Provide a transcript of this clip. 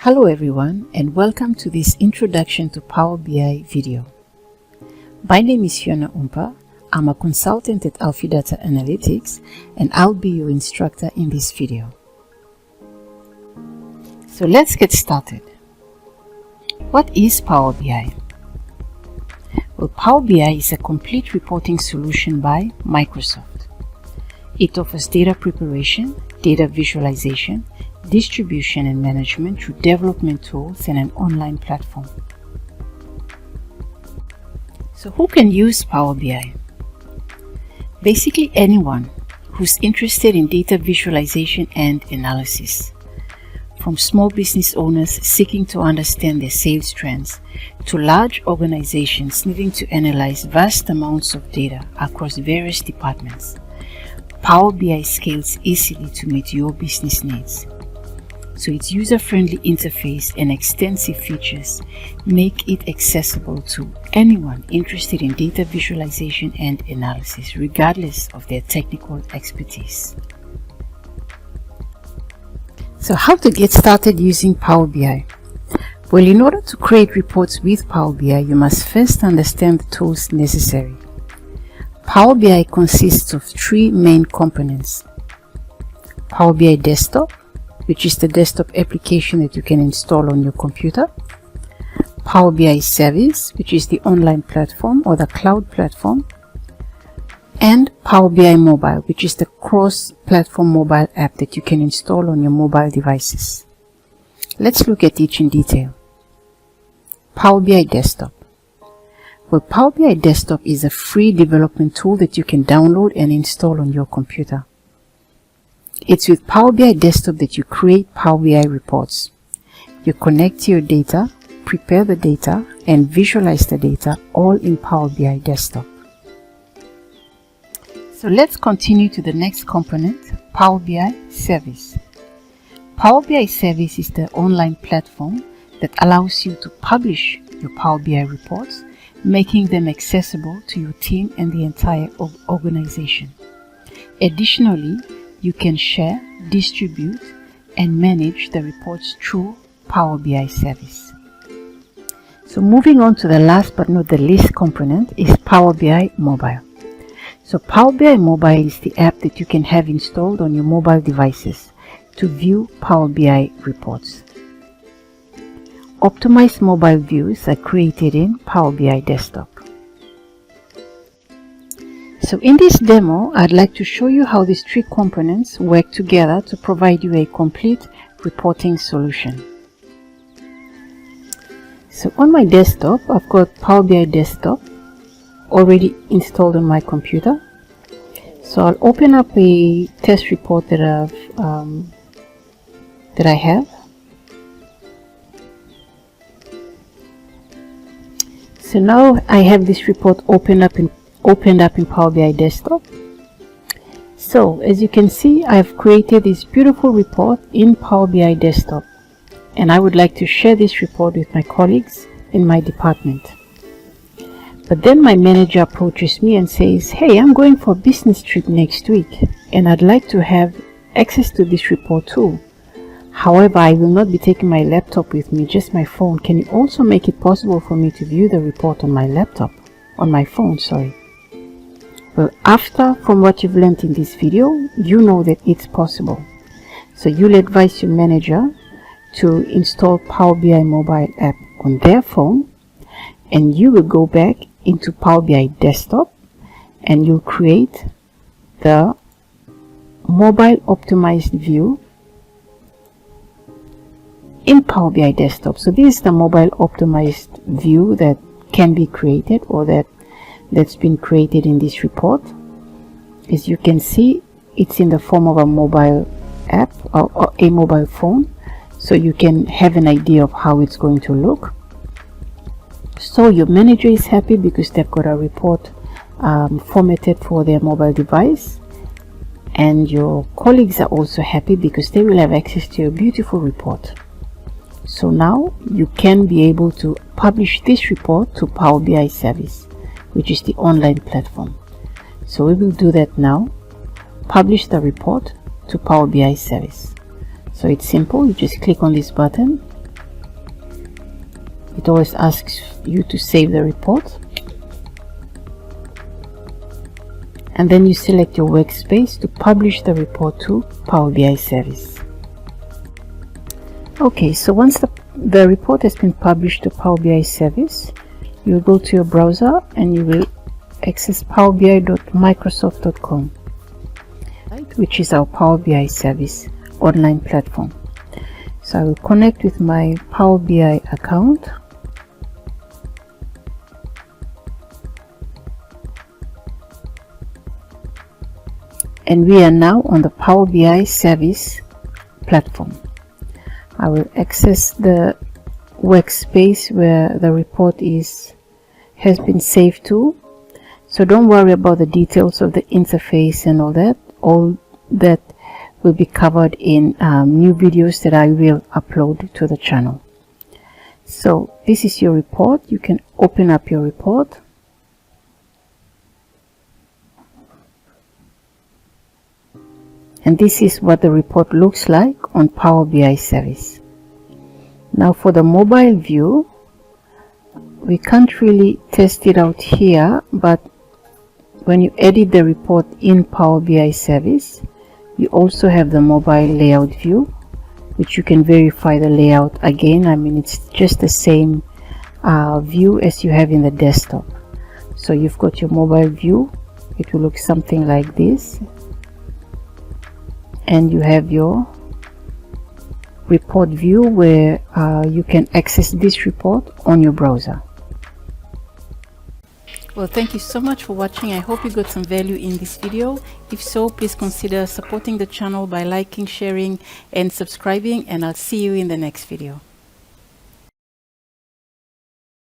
Hello everyone, and welcome to this introduction to Power BI video. My name is Fiona Umpa. I'm a consultant at Alpha Data Analytics, and I'll be your instructor in this video. So let's get started. What is Power BI? Well, Power BI is a complete reporting solution by Microsoft. It offers data preparation, data visualization, distribution and management through development tools and an online platform. So who can use Power BI? Basically anyone who's interested in data visualization and analysis. From small business owners seeking to understand their sales trends to large organizations needing to analyze vast amounts of data across various departments. Power BI scales easily to meet your business needs. So its user-friendly interface and extensive features make it accessible to anyone interested in data visualization and analysis, regardless of their technical expertise. So how to get started using Power BI? Well, in order to create reports with Power BI, you must first understand the tools necessary. Power BI consists of three main components: Power BI Desktop, which is the desktop application that you can install on your computer; Power BI Servince, which is the online platform or the cloud platform; and Power BI Mobile, which is the cross-platform mobile app that you can install on your mobile devices. Let's look at each in detail. Power BI Desktop. Well, Power BI Desktop is a free development tool that you can download and install on your computer. It's with Power BI Desktop that you create Power BI reports. You connect your data, prepare the data, and visualize the data all in Power BI Desktop. So let's continue to the next component, Power BI Service. Power BI Service is the online platform that allows you to publish your Power BI reports, making them accessible to your team and the entire organization. Additionally, you can share, distribute, and manage the reports through Power BI Service. So moving on to the last but not the least component is Power BI Mobile. So Power BI Mobile is the app that you can have installed on your mobile devices to view Power BI reports. Optimized mobile views are created in Power BI Desktop. So in this demo, I'd like to show you how these three components work together to provide you a complete reporting solution. So on my desktop, I've got Power BI Desktop already installed on my computer. So I'll open up a test report that I have. So now I have this report opened up in Power BI Desktop. So as you can see, I've created this beautiful report in Power BI Desktop, and I would like to share this report with my colleagues in my department. But then my manager approaches me and says, "Hey, I'm going for a business trip next week, and I'd like to have access to this report too. However, I will not be taking my laptop with me, just my phone. Can you also make it possible for me to view the report on my phone, sorry." Well, from what you've learned in this video, you know that it's possible. So you'll advise your manager to install Power BI mobile app on their phone, and you will go back into Power BI Desktop and you'll create the mobile optimized view in Power BI Desktop. So this is the mobile optimized view that can be created, or that's been created in this report. As you can see, it's in the form of a mobile app or a mobile phone, so you can have an idea of how it's going to look. So your manager is happy because they've got a report formatted for their mobile device, and your colleagues are also happy because they will have access to your beautiful report. So now you can be able to publish this report to Power BI Service, which is the online platform. So we will do that now. Publish the report to Power BI Service. So it's simple. You just click on this button it always asks you to save the report, and then you select your workspace to publish the report to Power BI Service. Okay, so once the report has been published to Power BI Service, you will go to your browser and you will access powerbi.microsoft.com, which is our Power BI Service online platform. So I will connect with my Power BI account. And we are now on the Power BI Service platform. I will access the workspace where the report has been saved to. So don't worry about the details of the interface and all that. All that will be covered in new videos that I will upload to the channel. So this is your report. You can open up your report. And this is what the report looks like on Power BI Service. Now for the mobile view, we can't really test it out here, but when you edit the report in Power BI Service, you also have the mobile layout view, which you can verify the layout again. I mean, it's just the same view as you have in the desktop. So you've got your mobile view. It will look something like this. And you have your report view where you can access this report on your browser. Well, thank you so much for watching. I hope you got some value in this video. If so, please consider supporting the channel by liking, sharing, and subscribing, and I'll see you in the next video.